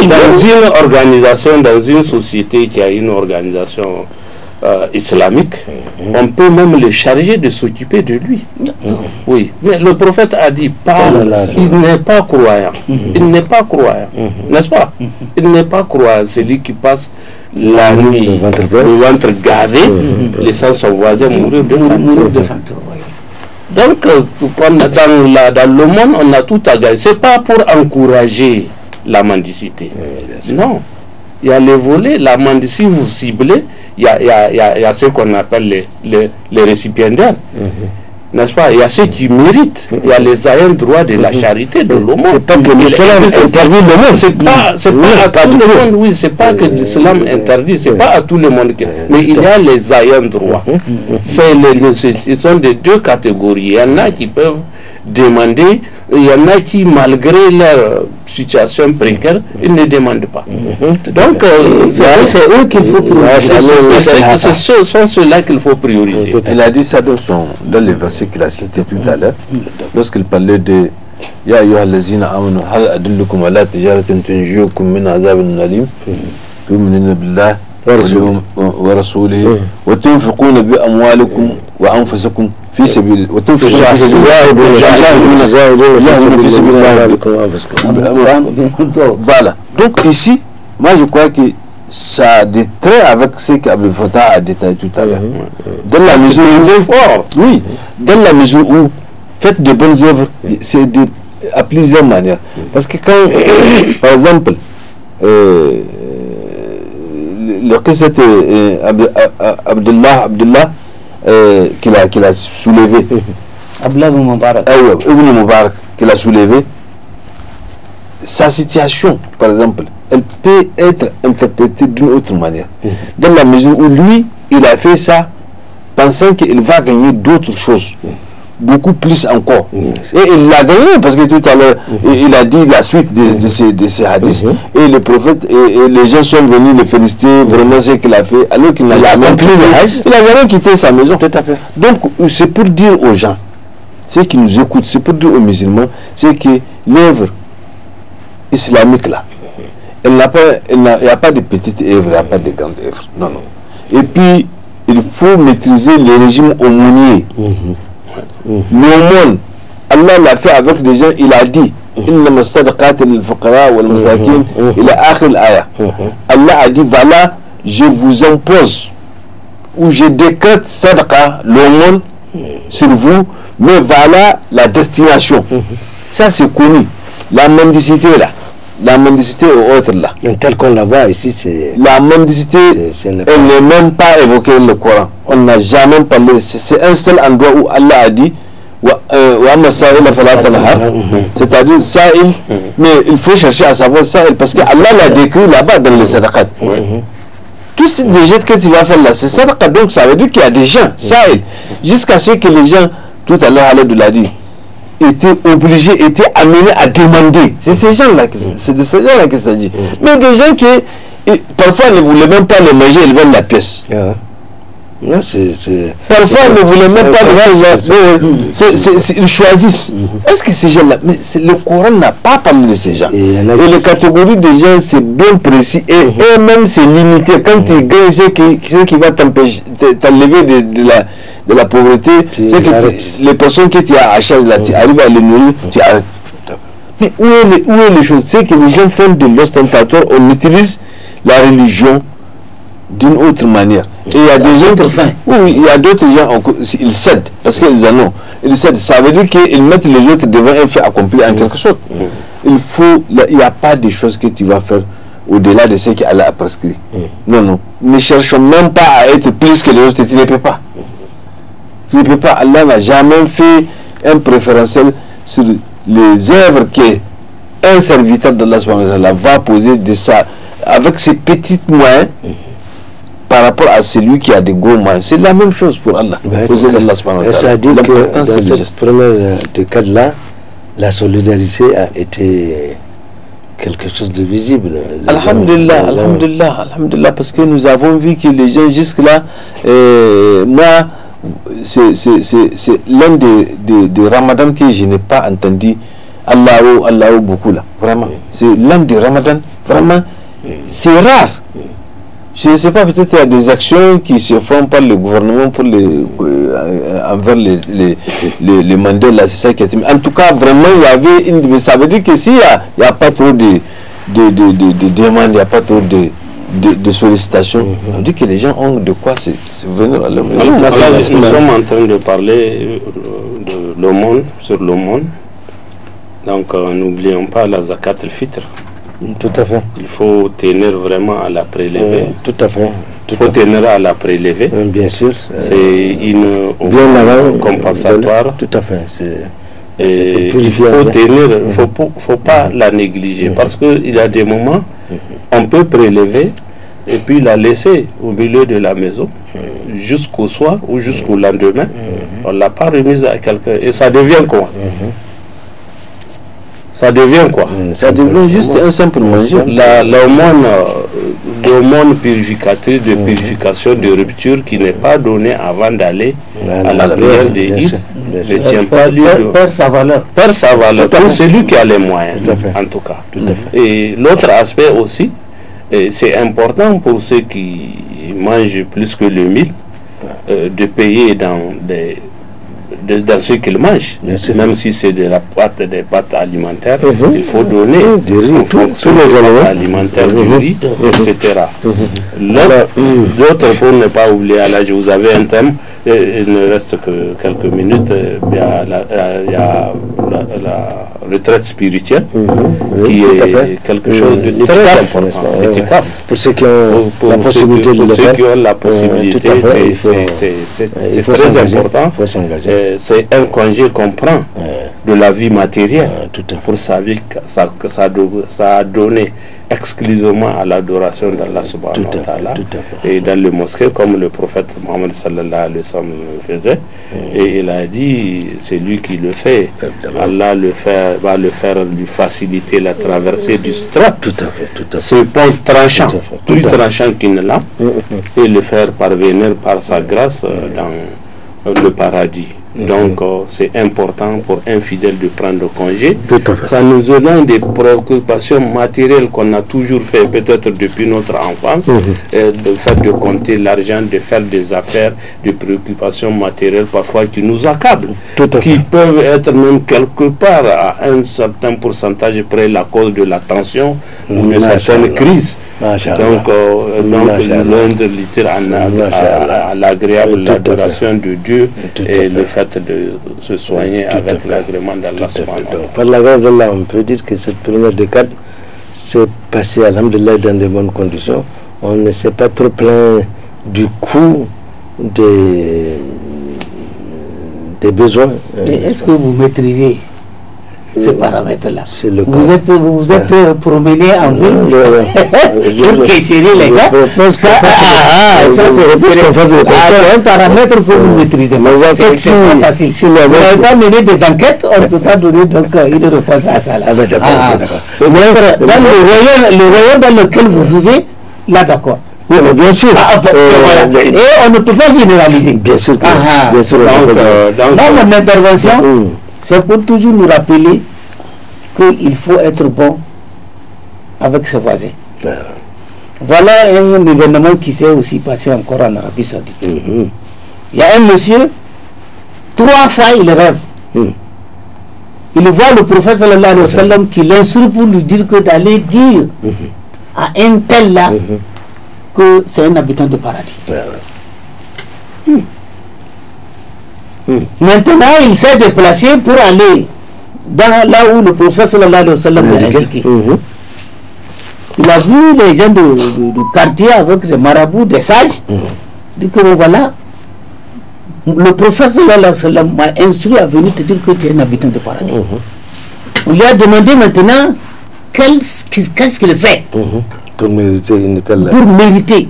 Dans une organisation, dans une société qui a une organisation islamique, on peut même le charger de s'occuper de lui. Oui, mais le prophète a dit il n'est pas croyant. Il n'est pas croyant, n'est-ce pas? Il n'est pas croyant, celui qui passe la nuit, le ventre gavé, laissant son voisin mourir de faim. Donc, dans le monde, on a tout à gagner. Ce n'est pas pour encourager la mendicité. Non. Il y a les volets, la mendicité, vous ciblez, il y a ce qu'on appelle les récipiendaires. N'est-ce pas? Il y a ceux qui méritent. Il y a les ayants droit de la charité, de l'aumône. C'est pas que l'islam interdit l'aumône. C'est pas à tout le monde, oui, c'est pas que l'islam interdit, c'est pas à tout le monde. Mais il y a les ayants droit. Ils sont de deux catégories. Il y en a qui peuvent demander, il y en a qui, malgré leur situation précaire, ils ne demandent pas. Donc, c'est eux qu'il faut prioriser. Ce sont ceux-là qu'il faut prioriser. Il a dit ça dans les versets qu'il a cités tout à l'heure, lorsqu'il parlait de Ya ayyuha allazina amanu hal adullukum ala tijaratin tunjiukum min azabin alim tu'minuna billahi wa rasulihi wa tunfiquna bi amwalikum wa anfusikum fi sabil wa tunfiquna fi sabilillah. Voilà. Donc ici, moi je crois que ça a des traits avec ce qu'Abdel Fattah a détaillé tout à l'heure. Dans la mesure où, oui, dans la mesure où faites de bonnes œuvres, c'est à plusieurs manières. Parce que quand, par exemple, le cas c'était Abdullah qu'il a soulevé. Abdullah ibn Mubarak. Ibn Mubarak qu'il a soulevé. Sa situation, par exemple, elle peut être interprétée d'une autre manière. Dans la mesure où lui, il a fait ça pensant qu'il va gagner d'autres choses, beaucoup plus encore. Et il l'a gagné parce que tout à l'heure, il a dit la suite de ces hadiths. Et le prophète, et les gens sont venus le féliciter, vraiment ce qu'il a fait, alors qu'il n'a jamais quitté sa maison. Tout à fait. Donc, c'est pour dire aux gens, ceux qui nous écoutent, c'est pour dire aux musulmans, c'est que l'œuvre islamique là, il n'y a pas de petites œuvres, il n'y a pas de grandes œuvres. Non, non. Et puis, il faut maîtriser les régimes aumôniers. L'aumône, Allah l'a fait avec des gens, il a dit Allah a dit, voilà, je vous impose, ou je décrète sadaqa, l'aumône, sur vous, mais voilà la destination. Ça, c'est connu. La mendicité là, la mendicité ou autre là. Tel qu'on la voit ici, c'est... La mendicité, elle n'est même pas évoquée dans le Coran. On n'a jamais parlé. C'est un seul endroit où Allah a dit c'est-à-dire Sa'il, mais il faut chercher à savoir Sa'il parce que Allah l'a décrit là-bas dans les sadaqat. Tous les gestes que tu vas faire là, c'est sadaqa, donc ça veut dire qu'il y a des gens, Sa'il, jusqu'à ce que les gens, tout à l'heure, Allah l'a dit, étaient obligés, étaient amenés à demander. C'est ces gens-là, c'est de ces gens-là qu'il s'agit. Mais des gens qui, parfois, ne voulaient même pas le manger, ils veulent la pièce. Non, parfois, ils ne voulaient même pas le ils choisissent. Est-ce que ces gens-là, mais le Coran n'a pas parlé de ces gens. Et les catégories des gens, c'est bien précis. Et eux-mêmes, c'est limité. Quand tu gagnes ce qui va t'enlever de la pauvreté, c'est que les personnes que tu as à charge là, tu arrives à les nourrir, tu arrêtes. Mais où est les choses? C'est que les gens font de l'ostentatoire, on utilise la religion d'une autre manière. Et il y a des gens, oui, il y a d'autres gens, ils cèdent, parce qu'ils en ont. Ils cèdent, ça veut dire qu'ils mettent les autres devant un fait accompli en quelque sorte. Il n'y a pas de choses que tu vas faire au-delà de ce qu'Allah a prescrit. Non, non. Ne cherchons même pas à être plus que les autres, tu ne peux pas. Tu ne peux pas. Allah n'a jamais fait un préférentiel sur les œuvres qu'un serviteur d'Allah va poser de ça, avec ses petits moyens, par rapport à celui qui a des gros moyens. C'est la même chose pour Allah. Ça dit que dans cette première décade-là, la solidarité a été quelque chose de visible. Alhamdulillah, alhamdulillah, alhamdulillah, parce que nous avons vu que les gens jusque-là, moi, c'est l'un des ramadans que je n'ai pas entendu Allahu beaucoup là, vraiment. C'est l'un des ramadans, vraiment, c'est rare. Je ne sais pas, peut-être qu'il y a des actions qui se font par le gouvernement pour envers les mandats là, c'est ça qui est. En tout cas, vraiment, il y avait ça veut dire que s'il n'y a pas trop de demandes, il n'y a pas trop de sollicitations, ça veut dire que les gens ont de quoi se venir à leur maison. Nous sommes en train de parler de l'aumône, sur l'aumône. Donc, n'oublions pas la zakat al-fitr. Tout à fait. Il faut tenir vraiment à la prélever. Tout à fait. Il faut tenir à la prélever. Bien sûr. C'est une compensatoire. Tout à fait. Et il faut tenir, faut pas la négliger. Parce qu'il y a des moments, on peut prélever et puis la laisser au milieu de la maison jusqu'au soir ou jusqu'au lendemain. On ne l'a pas remise à quelqu'un. Et ça devient quoi? Ça devient quoi? Ça devient juste un simple manger. L'aumône purificatrice de purification de rupture qui n'est pas donnée avant d'aller à la prière de Eid ne tient pas lieu de... Perd sa valeur. Perd sa valeur. Pour celui qui a les moyens, en tout cas. Et l'autre aspect aussi, c'est important pour ceux qui mangent plus que le 1000 de payer dans ce qu'ils mangent, même si c'est des pâtes alimentaires, il faut donner en fonction des pâtes alimentaires, du riz, etc. L'autre, pour ne pas oublier, là, je vous avais un thème, il ne reste que quelques minutes, il y a la retraite spirituelle qui est quelque chose de très important. Pour ceux qui ont la possibilité de le faire. Pour ceux qui ont la possibilité, c'est très important. C'est un congé qu'on prend de la vie matérielle pour savoir que ça a donné exclusivement à l'adoration d'Allah subhanahu wa ta'ala, et dans les mosquées comme le prophète Mohammed sallallahu alayhi wa sallam le faisait, et il a dit c'est lui qui le fait, Allah va le faire lui faciliter la traversée du Strat, ce pont tranchant, plus tranchant qu'il ne l'a, et le faire parvenir par sa grâce dans le paradis. Donc c'est important pour un fidèle de prendre congé. Ça nous éloigne des préoccupations matérielles qu'on a toujours fait, peut-être depuis notre enfance, de faire de compter l'argent, de faire des affaires, des préoccupations matérielles parfois qui nous accablent, qui peuvent être même quelque part à un certain pourcentage près la cause de la tension ou de certaines crises. Donc loin de lutter à l'agréable adoration de Dieu et le fait de se soigner avec l'agrément d'Allah. Par la grâce d'Allah, on peut dire que cette première décade s'est passée, alhamdulillah, dans de bonnes conditions. On ne s'est pas trop plaint du coût des besoins. Est-ce que vous maîtrisez ce paramètre-là? Vous êtes promené en ville pour questionner les gens. Ça c'est un paramètre que vous maîtrisez. C'est pas facile. Si on n'a pas mené des enquêtes, on ne peut pas donner donc une réponse à ça. Dans le royaume dans lequel vous vivez, là d'accord. Oui, bien sûr. Et on ne peut pas généraliser. Bien sûr. Dans mon intervention, c'est pour toujours nous rappeler qu'il faut être bon avec ses voisins. Voilà un événement qui s'est aussi passé encore en Arabie Saoudite. Il y a un monsieur, 3 fois il rêve. Il voit le prophète sallallahu alayhi wa sallam qui l'instruit pour lui dire que d'aller dire à un tel là que c'est un habitant de paradis. Maintenant, il s'est déplacé pour aller dans là où le prophète sallallahu alayhi wa sallam l'a indiqué. Il a vu les gens du quartier avec des marabouts, des sages. Il dit que voilà, le prophète sallallahu alayhi wa sallam m'a instruit à venir te dire que tu es un habitant de paradis. On lui a demandé maintenant qu'est-ce qu'il fait pour mériter une telle... Pour mériter.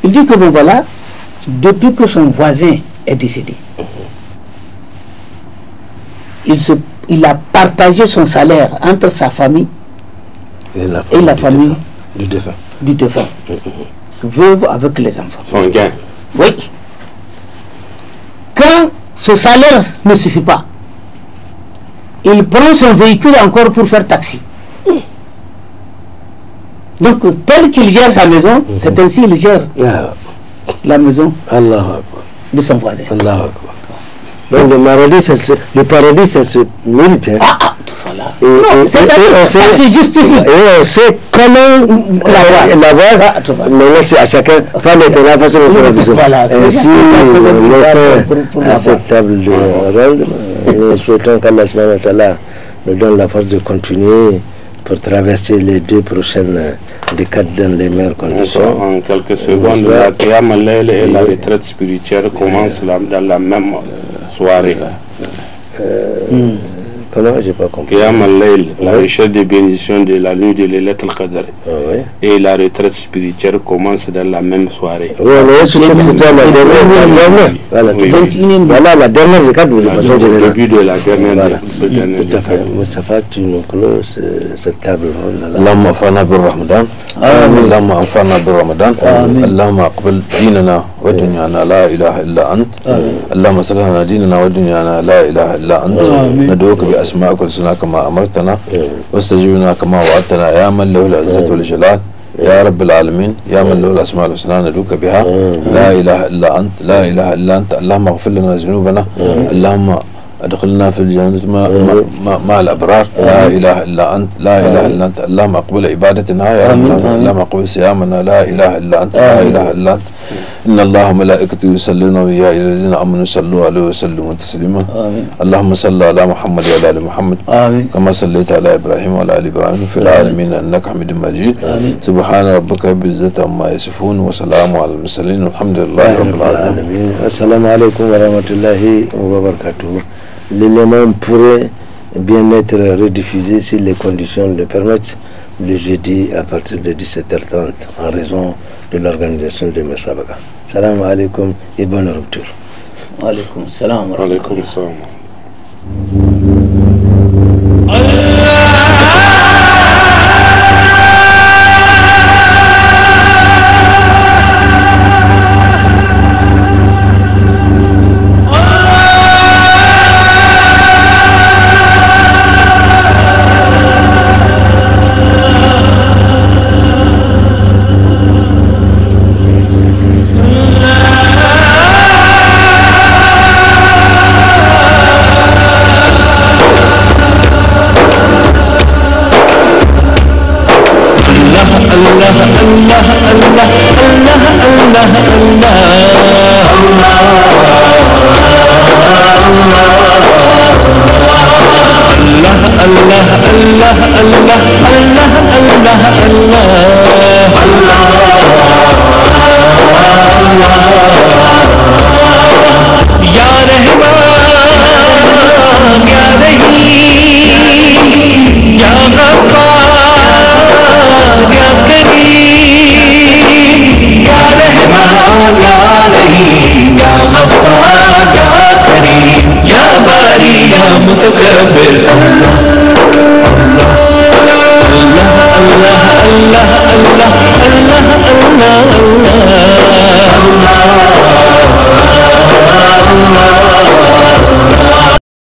Il dit que bon voilà, depuis que son voisin est décédé, il a partagé son salaire entre sa famille et la famille du défunt. Veuve avec les enfants. Son gain. Oui. Quand ce salaire ne suffit pas, il prend son véhicule encore pour faire taxi. Donc, tel qu'il gère sa maison, c'est ainsi qu'il gère la maison de son voisin. Donc, le paradis, ça se mérite. Voilà. Ça se justifie. Et on sait comment l'avoir. Mais c'est à chacun, pas maintenant, façon de voilà. Ainsi, on est à cette table de ronde. Nous souhaitons qu'Allah nous donne la force de continuer pour traverser les 2 prochaines décades dans les meilleures conditions. En quelques secondes, la Qiyam al-Layl et la retraite spirituelle commencent dans la même soirée. Comment? J'ai pas compris. Qiyam al-Layl, la recherche des bénédictions de la nuit de Laylat al-Qadr. Et la retraite spirituelle commence dans la même soirée. Oui, mais c'était la dernière. Voilà la dernière décade de façon générale. Le début de la dernière. Tout à fait. Moustapha, tu nous closes cette table. اللهم انفعنا بالرمضان اللهم انفعنا بالرمضان اللهم اقبل ديننا ودنيانا لا اله الا انت اللهم صل على ديننا ودنيانا لا اله الا انت ندعوك باسمائك والحسنى كما امرتنا واستجبنا كما وعدتنا يا من له العزه والجلال يا رب العالمين يا من له الاسماء الحسنى ندعوك بها لا اله الا انت لا اله الا انت اللهم اغفر لنا ذنوبنا اللهم أدخلنا في الجنة مع الأبرار لا إله إلا أنت لا إله إلا أنت اللهم أقبل عبادتنا يا رب اللهم أقبل صيامنا لا إله إلا أنت لا إله إلا أنت إن الله ملائكته يصلون ويا الذين آمنوا صلوا عليه وسلموا تسليما اللهم صل على محمد وعلى آل محمد كما صليت على إبراهيم وعلى آل إبراهيم في العالمين إنك حميد مجيد سبحان ربك رب العزة عما يصفون وسلام على المرسلين والحمد لله رب العالمين. Assalamu alaikum wa rahmatullahi wa barakatuh. L'élément pourrait bien être rediffusé si les conditions le permettent le jeudi à partir de 17h30 en raison de l'organisation de Messabaga. Salam alaikum et bonne rupture. Alaikum salam. Alaikum salam. Allah